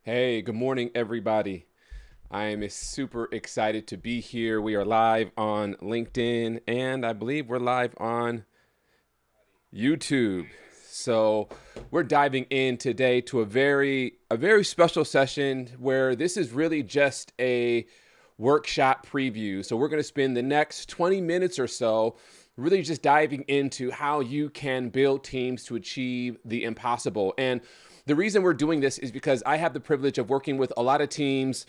Hey, good morning, everybody. I am super excited to be here. We are live on LinkedIn, and I believe we're live on YouTube. So we're diving in today to a very special session where this is really just a workshop preview. So we're going to spend the next 20 minutes or so really just diving into how you can build teams to achieve the impossible. And the reason we're doing this is because I have the privilege of working with a lot of teams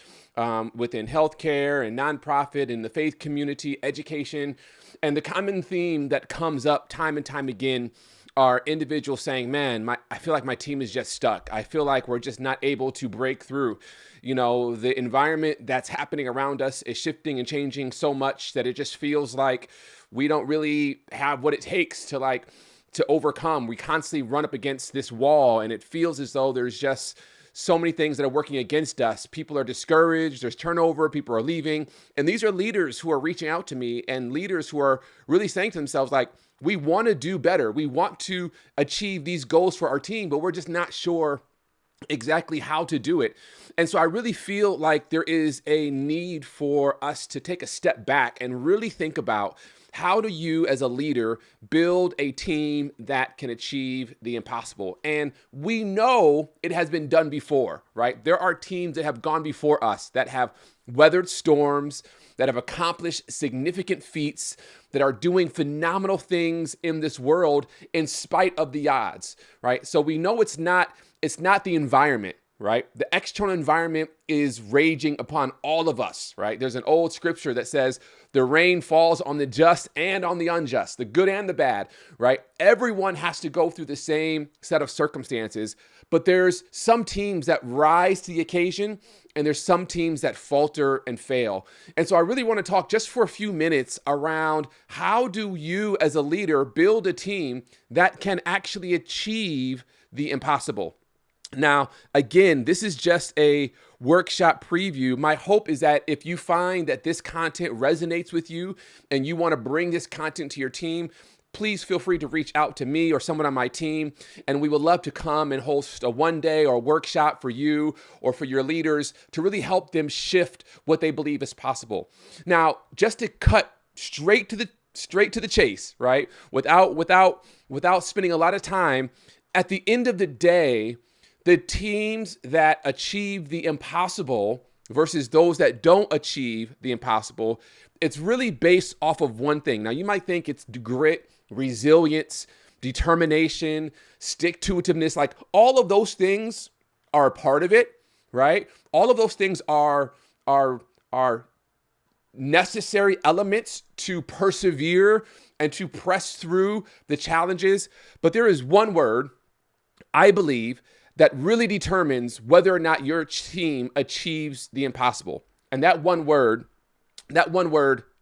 within healthcare and nonprofit and the faith community, education. And the common theme that comes up time and time again are individuals saying, man, I feel like my team is just stuck. I feel like we're just not able to break through. You know, the environment that's happening around us is shifting and changing so much that it just feels like we don't really have what it takes to overcome. We constantly run up against this wall, and it feels as though there's just so many things that are working against us. People are discouraged, there's turnover, people are leaving. And these are leaders who are reaching out to me and leaders who are really saying to themselves, like, we want to do better. We want to achieve these goals for our team, but we're just not sure exactly how to do it. And so I really feel like there is a need for us to take a step back and really think about, how do you as a leader build a team that can achieve the impossible? And we know it has been done before, right? There are teams that have gone before us that have weathered storms, that have accomplished significant feats, that are doing phenomenal things in this world in spite of the odds, right? So we know it's not the environment, right? The external environment is raging upon all of us, right? There's an old scripture that says the rain falls on the just and on the unjust, the good and the bad, right? Everyone has to go through the same set of circumstances, but there's some teams that rise to the occasion and there's some teams that falter and fail. And so I really want to talk just for a few minutes around, how do you as a leader build a team that can actually achieve the impossible? Now, again, this is just a workshop preview. My hope is that if you find that this content resonates with you and you want to bring this content to your team, please feel free to reach out to me or someone on my team, and we would love to come and host a one-day or a workshop for you or for your leaders to really help them shift what they believe is possible. Now, just to cut straight to the chase, right? Without spending a lot of time, at the end of the day, the teams that achieve the impossible versus those that don't achieve the impossible, it's really based off of one thing. Now, you might think it's grit, resilience, determination, stick-to-itiveness. Like, all of those things are a part of it, right? All of those things are necessary elements to persevere and to press through the challenges. But there is one word, I believe, that really determines whether or not your team achieves the impossible. And that one word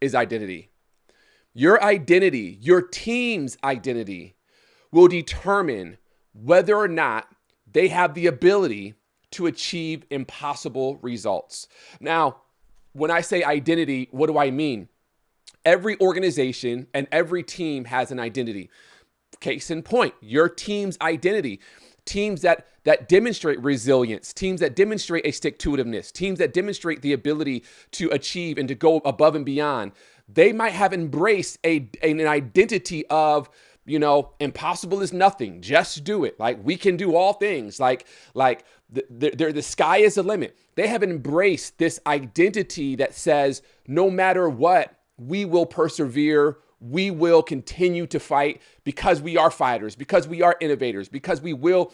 is identity. Your identity, your team's identity, will determine whether or not they have the ability to achieve impossible results. Now, when I say identity, what do I mean? Every organization and every team has an identity. Case in point, your team's identity. Teams that demonstrate resilience, teams that demonstrate a stick-to-itiveness, teams that demonstrate the ability to achieve and to go above and beyond. They might have embraced an identity of, impossible is nothing. Just do it. Like, we can do all things. The sky is the limit. They have embraced this identity that says, no matter what, we will persevere. We will continue to fight because we are fighters, because we are innovators, because we will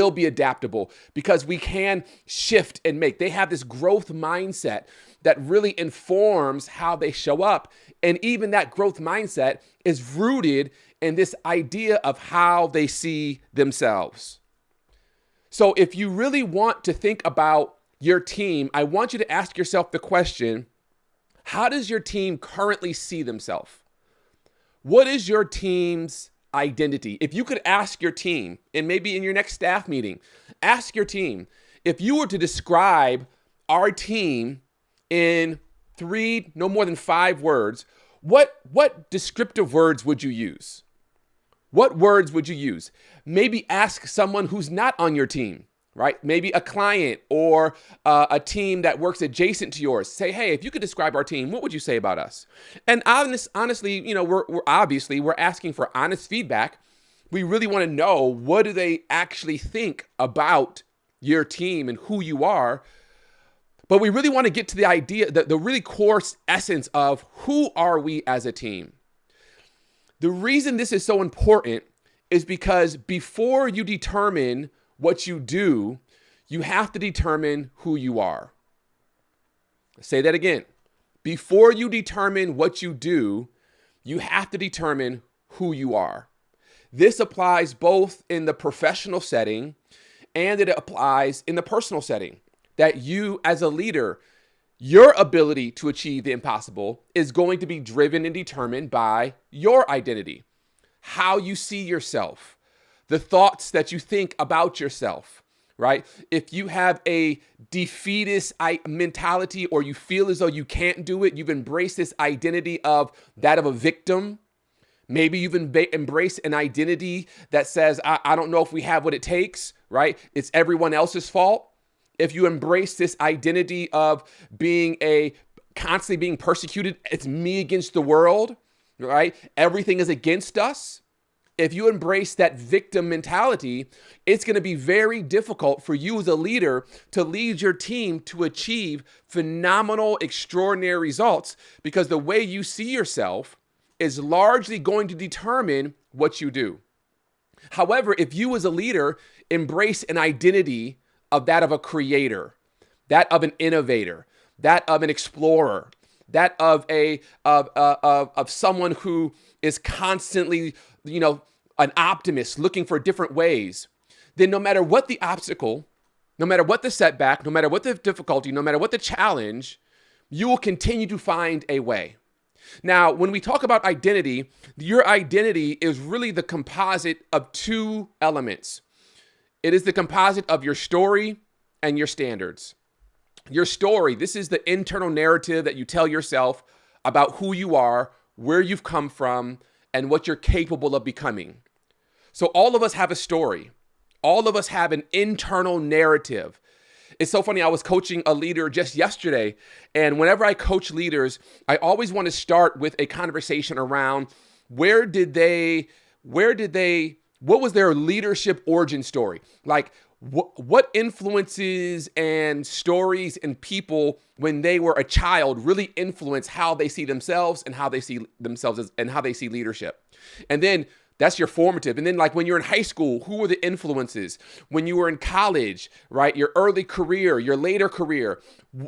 be adaptable, because we can shift and make. They have this growth mindset that really informs how they show up. And even that growth mindset is rooted in this idea of how they see themselves. So if you really want to think about your team, I want you to ask yourself the question, how does your team currently see themselves? What is your team's identity? If you could ask your team, and maybe in your next staff meeting, ask your team, if you were to describe our team in 3, no more than 5 words, what descriptive words would you use? What words would you use? Maybe ask someone who's not on your team. right? Maybe a client or a team that works adjacent to yours. Say, hey, if you could describe our team, what would you say about us? And honestly, we're asking for honest feedback. We really want to know, what do they actually think about your team and who you are? But we really want to get to the idea, the really core essence of who are we as a team. The reason this is so important is because before you determine what you do, you have to determine who you are. I'll say that again. Before you determine what you do, you have to determine who you are. This applies both in the professional setting and it applies in the personal setting. That you as a leader, your ability to achieve the impossible is going to be driven and determined by your identity, how you see yourself, the thoughts that you think about yourself, right? If you have a defeatist mentality or you feel as though you can't do it, you've embraced this identity of that of a victim. Maybe you've embraced an identity that says, I don't know if we have what it takes, right? It's everyone else's fault. If you embrace this identity of constantly being persecuted, it's me against the world, right? Everything is against us. If you embrace that victim mentality, it's going to be very difficult for you as a leader to lead your team to achieve phenomenal, extraordinary results, because the way you see yourself is largely going to determine what you do. However, if you as a leader embrace an identity of that of a creator, that of an innovator, that of an explorer, that of someone who is constantly, an optimist looking for different ways, then no matter what the obstacle, no matter what the setback, no matter what the difficulty, no matter what the challenge, you will continue to find a way. Now, when we talk about identity, your identity is really the composite of two elements. It is the composite of your story and your standards. Your story, this is the internal narrative that you tell yourself about who you are, where you've come from, and what you're capable of becoming. So all of us have a story. All of us have an internal narrative. It's so funny. I was coaching a leader just yesterday, and whenever I coach leaders, I always want to start with a conversation around what was their leadership origin story? Like what influences and stories and people when they were a child really influence how they see themselves and how they see and how they see leadership. And then that's your formative. And then like when you're in high school, who were the influences? When you were in college, right? Your early career, your later career.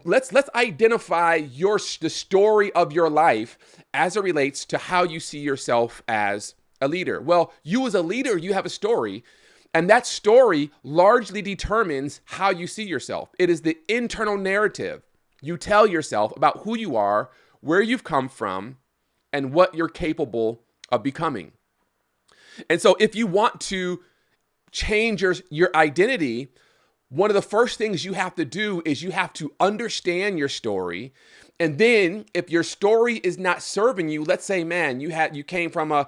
Let's identify the story of your life as it relates to how you see yourself as a leader. Well, you as a leader, you have a story, and that story largely determines how you see yourself. It is the internal narrative you tell yourself about who you are, where you've come from, and what you're capable of becoming. And so if you want to change your identity, one of the first things you have to do is you have to understand your story. And then if your story is not serving you, let's say, man, you came from an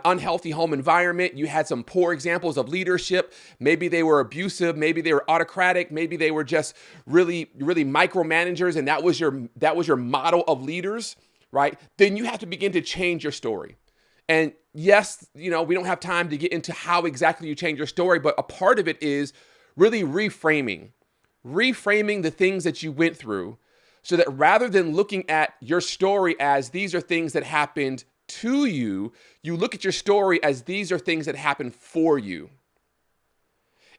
unhealthy home environment, you had some poor examples of leadership, maybe they were abusive, maybe they were autocratic, maybe they were just really, really micromanagers, and that was your model of leaders, right? Then you have to begin to change your story. And yes, we don't have time to get into how exactly you change your story, but a part of it is really reframing the things that you went through, so that rather than looking at your story as these are things that happened to you, you look at your story as these are things that happened for you.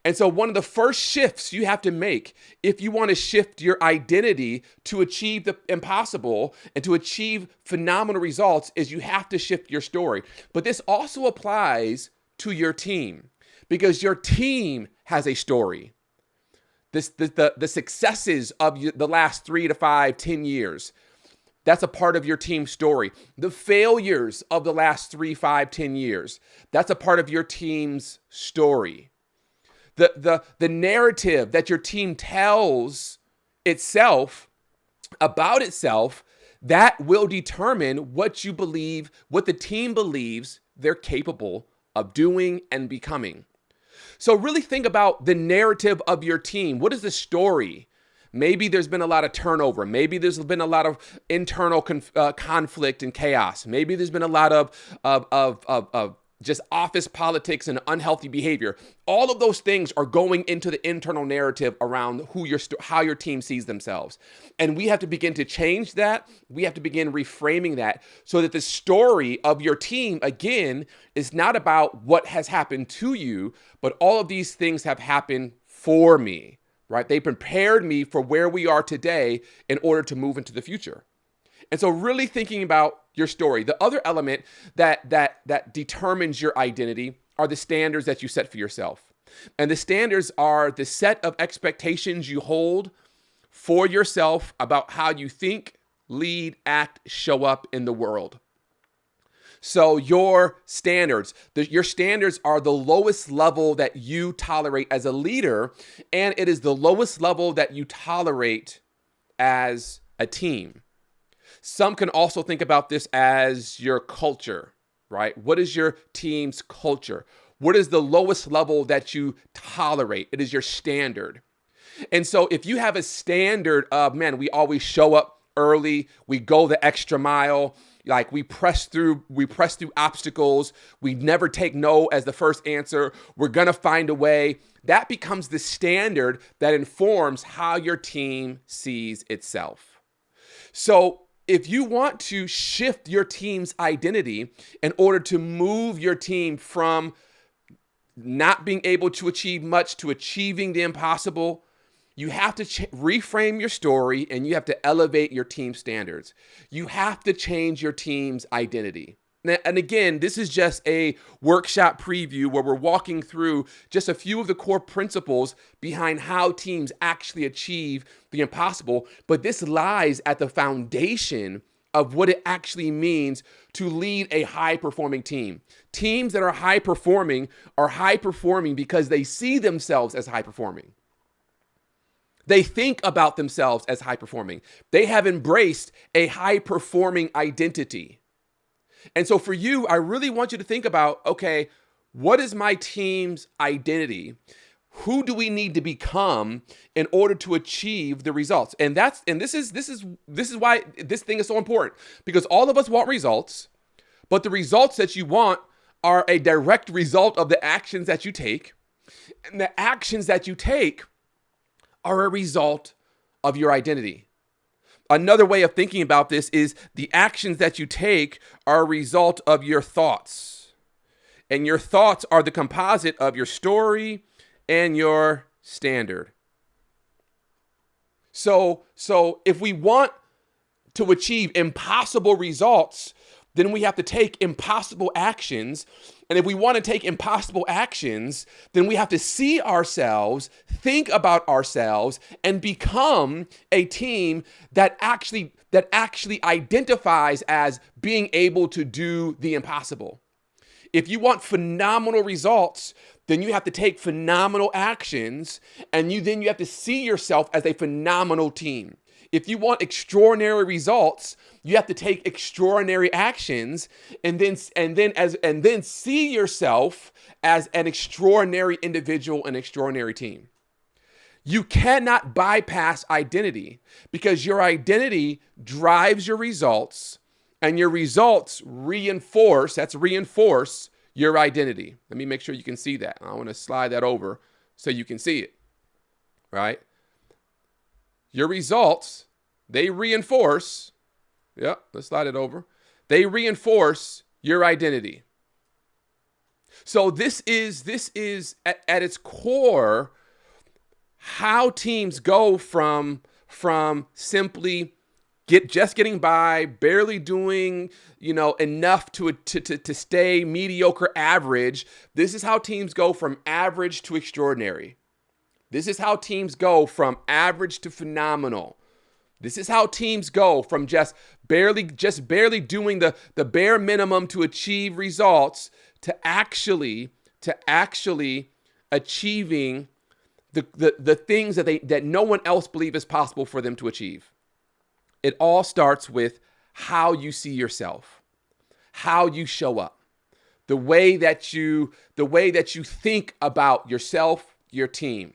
And so one of the first shifts you have to make if you want to shift your identity to achieve the impossible and to achieve phenomenal results is you have to shift your story. But this also applies to your team, because your team has a story. The successes of the last 3 to 5, 10 years, that's a part of your team's story. The failures of the last 3, 5, 10 years, that's a part of your team's story. The narrative that your team tells itself about itself, that will determine what you believe, what the team believes they're capable of doing and becoming. So really think about the narrative of your team. What is the story? Maybe there's been a lot of turnover. Maybe there's been a lot of internal conflict and chaos. Maybe there's been a lot of just office politics and unhealthy behavior. All of those things are going into the internal narrative around how your team sees themselves. And we have to begin to change that. We have to begin reframing that so that the story of your team, again, is not about what has happened to you, but all of these things have happened for me, right? They prepared me for where we are today in order to move into the future. And so really thinking about your story. The other element that determines your identity are the standards that you set for yourself. And the standards are the set of expectations you hold for yourself about how you think, lead, act, show up in the world. So your standards are the lowest level that you tolerate as a leader, and it is the lowest level that you tolerate as a team. Some can also think about this as your culture, right? What is your team's culture? What is the lowest level that you tolerate? It is your standard. And so if you have a standard of, man, we always show up early, we go the extra mile, like we press through obstacles, we never take no as the first answer, we're gonna find a way, that becomes the standard that informs how your team sees itself. So if you want to shift your team's identity in order to move your team from not being able to achieve much to achieving the impossible, you have to reframe your story and you have to elevate your team standards. You have to change your team's identity. And again, this is just a workshop preview where we're walking through just a few of the core principles behind how teams actually achieve the impossible. But this lies at the foundation of what it actually means to lead a high-performing team. Teams that are high-performing because they see themselves as high-performing. They think about themselves as high-performing. They have embraced a high-performing identity. And so for you, I really want you to think about, okay, what is my team's identity? Who do we need to become in order to achieve the results? And this is why this thing is so important, because all of us want results, but the results that you want are a direct result of the actions that you take. And the actions that you take are a result of your identity. Another way of thinking about this is the actions that you take are a result of your thoughts. And your thoughts are the composite of your story and your standard. So if we want to achieve impossible results, then we have to take impossible actions. And if we want to take impossible actions, then we have to see ourselves, think about ourselves, and become a team that actually identifies as being able to do the impossible. If you want phenomenal results, then you have to take phenomenal actions, and then you have to see yourself as a phenomenal team. If you want extraordinary results, you have to take extraordinary actions and then see yourself as an extraordinary individual, an extraordinary team. You cannot bypass identity because your identity drives your results and your results reinforce your identity. Let me make sure you can see that. I want to slide that over so you can see it, right? Your results, they reinforce, let's slide it over. They reinforce your identity. So this is at its core how teams go from simply just getting by, barely doing, enough to stay mediocre average. This is how teams go from average to extraordinary. This is how teams go from average to phenomenal. This is how teams go from just barely doing the bare minimum to achieve results to actually achieving the things that no one else believes is possible for them to achieve. It all starts with how you see yourself, how you show up. the way that you think about yourself, your team.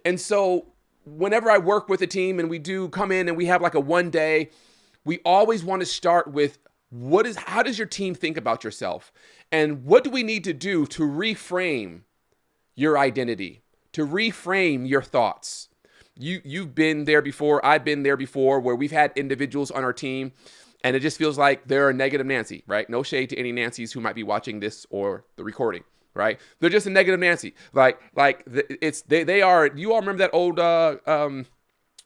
And so whenever I work with a team and we do come in and we have like a one day, we always want to start with how does your team think about yourself? And what do we need to do to reframe your identity, to reframe your thoughts? You've been there before. I've been there before, where we've had individuals on our team and it just feels like they're a negative Nancy, right? No shade to any Nancys who might be watching this or the recording, right? They're just a negative Nancy. They are. You all remember that old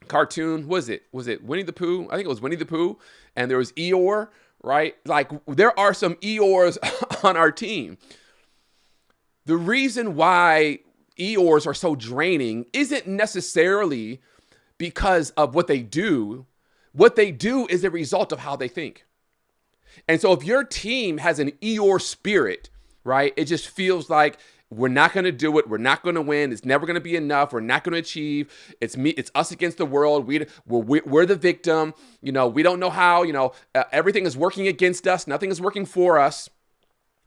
cartoon? Was it Winnie the Pooh? I think it was Winnie the Pooh, and there was Eeyore, right? Like, there are some Eeyores on our team. The reason why Eeyores are so draining isn't necessarily because of what they do. What they do is a result of how they think. And so if your team has an Eeyore spirit, right, it just feels like we're not going to do it. We're not going to win. It's never going to be enough. We're not going to achieve. It's us against the world. We're the victim. We don't know how, everything is working against us. Nothing is working for us.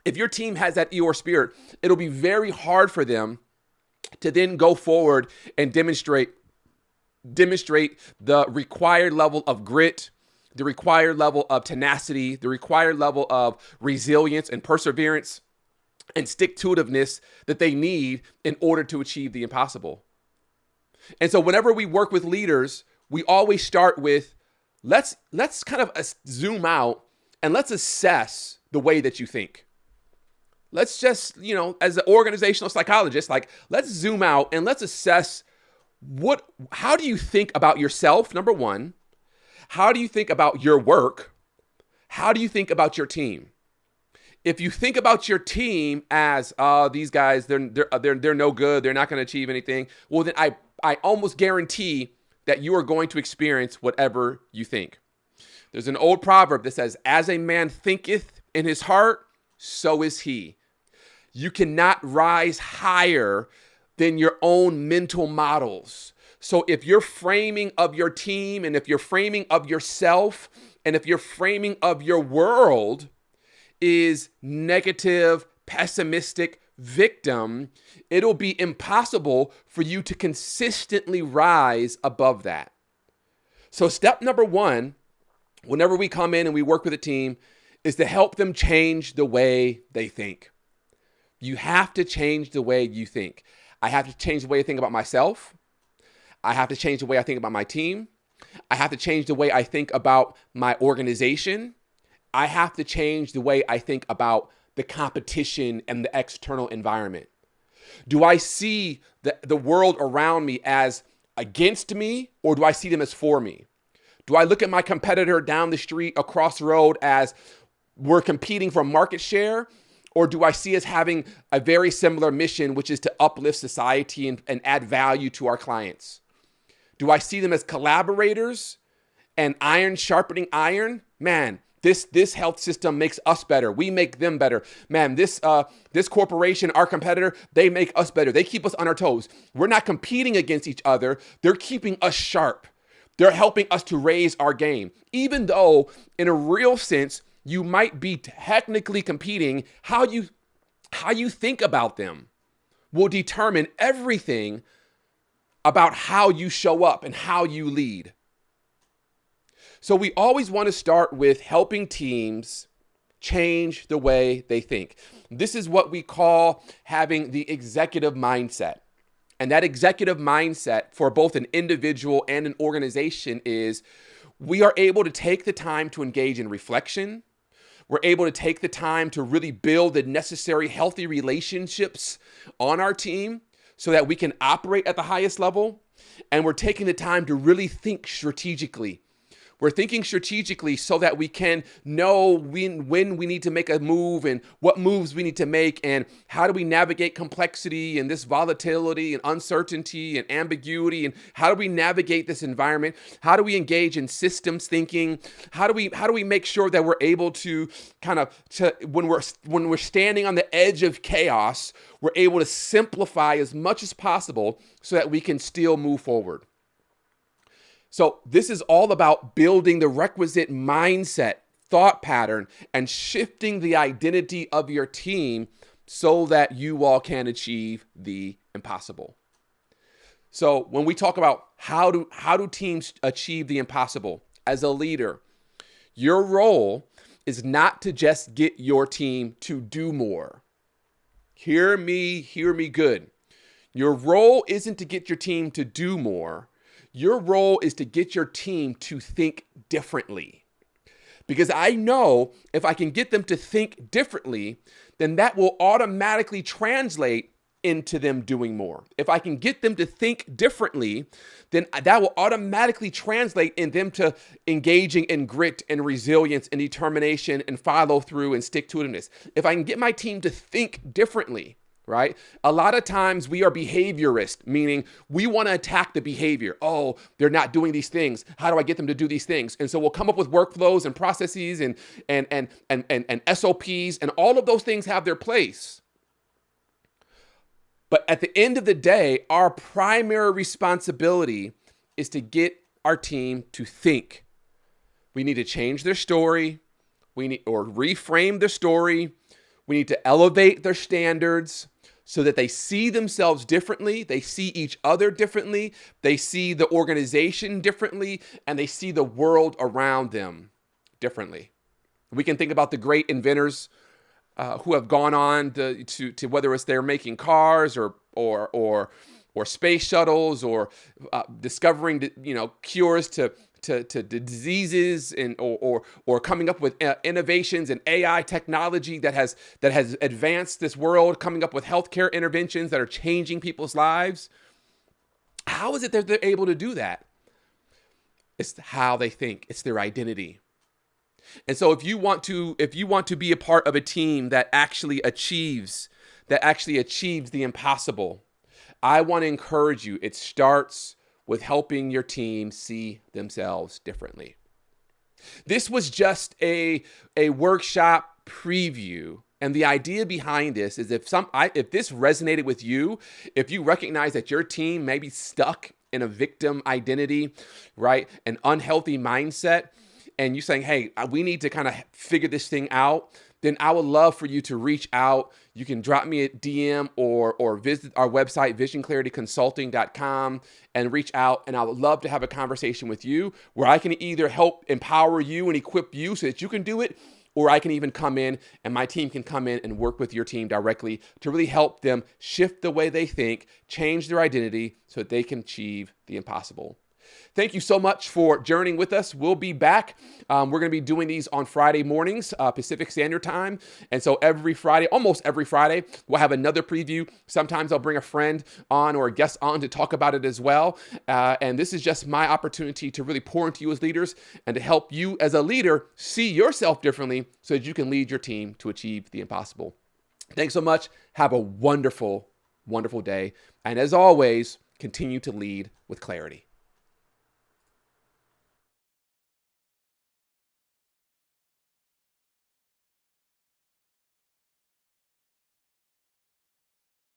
If your team has that Eeyore spirit, it'll be very hard for them to then go forward and demonstrate the required level of grit, the required level of tenacity, the required level of resilience and perseverance and stick-to-itiveness that they need in order to achieve the impossible. And so whenever we work with leaders, we always start with, let's kind of zoom out and let's assess the way that you think. Let's just, as an organizational psychologist, let's zoom out and let's assess how do you think about yourself, number one? How do you think about your work? How do you think about your team? If you think about your team as, these guys, they're no good, they're not going to achieve anything, well, then I almost guarantee that you are going to experience whatever you think. There's an old proverb that says, as a man thinketh in his heart, so is he. You cannot rise higher than your own mental models. So if your framing of your team, and if your framing of yourself, and if your framing of your world is negative, pessimistic, victim, it'll be impossible for you to consistently rise above that. So step number one, whenever we come in and we work with a team, is to help them change the way they think. You have to change the way you think. I have to change the way I think about myself. I have to change the way I think about my team. I have to change the way I think about my organization. I have to change the way I think about the competition and the external environment. Do I see the world around me as against me, or do I see them as for me? Do I look at my competitor down the street, across the road, as we're competing for market share? Or do I see us having a very similar mission, which is to uplift society and add value to our clients? Do I see them as collaborators and iron sharpening iron? Man, this health system makes us better. We make them better. Man, this corporation, our competitor, they make us better. They keep us on our toes. We're not competing against each other. They're keeping us sharp. They're helping us to raise our game. Even though, in a real sense, you might be technically competing, how you think about them will determine everything about how you show up and how you lead. So we always want to start with helping teams change the way they think. This is what we call having the executive mindset. And that executive mindset for both an individual and an organization is we are able to take the time to engage in reflection. We're able to take the time to really build the necessary healthy relationships on our team so that we can operate at the highest level. And we're taking the time to really think strategically. We're thinking strategically so that we can know when we need to make a move and what moves we need to make and how do we navigate complexity and this volatility and uncertainty and ambiguity and how do we navigate this environment? How do we engage in systems thinking? How do we make sure that we're able to when we're standing on the edge of chaos, we're able to simplify as much as possible so that we can still move forward. So this is all about building the requisite mindset thought pattern and shifting the identity of your team so that you all can achieve the impossible. So when we talk about how do teams achieve the impossible, as a leader, your role is not to just get your team to do more. Hear me good. Your role isn't to get your team to do more. Your role is to get your team to think differently. Because I know if I can get them to think differently, then that will automatically translate into them doing more. If I can get them to think differently, then that will automatically translate in them to engaging in grit and resilience and determination and follow through and stick-to-itiveness. If I can get my team to think differently, right? A lot of times we are behaviorist, meaning we want to attack the behavior. Oh, they're not doing these things. How do I get them to do these things? And so we'll come up with workflows and processes and SOPs, and all of those things have their place. But at the end of the day, our primary responsibility is to get our team to think. We need to change their story. Or reframe their story. We need to elevate their standards so that they see themselves differently. They see each other differently. They see the organization differently, and they see the world around them differently. We can think about the great inventors who have gone on to whether it's they're making cars or space shuttles or discovering cures to diseases and or coming up with innovations in AI technology that has advanced this world, coming up with healthcare interventions that are changing people's lives. How is it that they're able to do that? It's how they think. It's their identity. And so if you want to be a part of a team that actually achieves the impossible, I want to encourage you. It starts with helping your team see themselves differently. This was just a workshop preview. And the idea behind this is if this resonated with you, if you recognize that your team may be stuck in a victim identity, right? An unhealthy mindset, and you're saying, hey, we need to kind of figure this thing out, then I would love for you to reach out. You can drop me a DM or visit our website, visionclarityconsulting.com, and reach out. And I would love to have a conversation with you where I can either help empower you and equip you so that you can do it, or I can even come in and my team can come in and work with your team directly to really help them shift the way they think, change their identity so that they can achieve the impossible. Thank you so much for journeying with us. We'll be back. We're going to be doing these on Friday mornings, Pacific Standard Time. And so almost every Friday, we'll have another preview. Sometimes I'll bring a friend on or a guest on to talk about it as well. And this is just my opportunity to really pour into you as leaders and to help you as a leader see yourself differently so that you can lead your team to achieve the impossible. Thanks so much. Have a wonderful, wonderful day. And as always, continue to lead with clarity.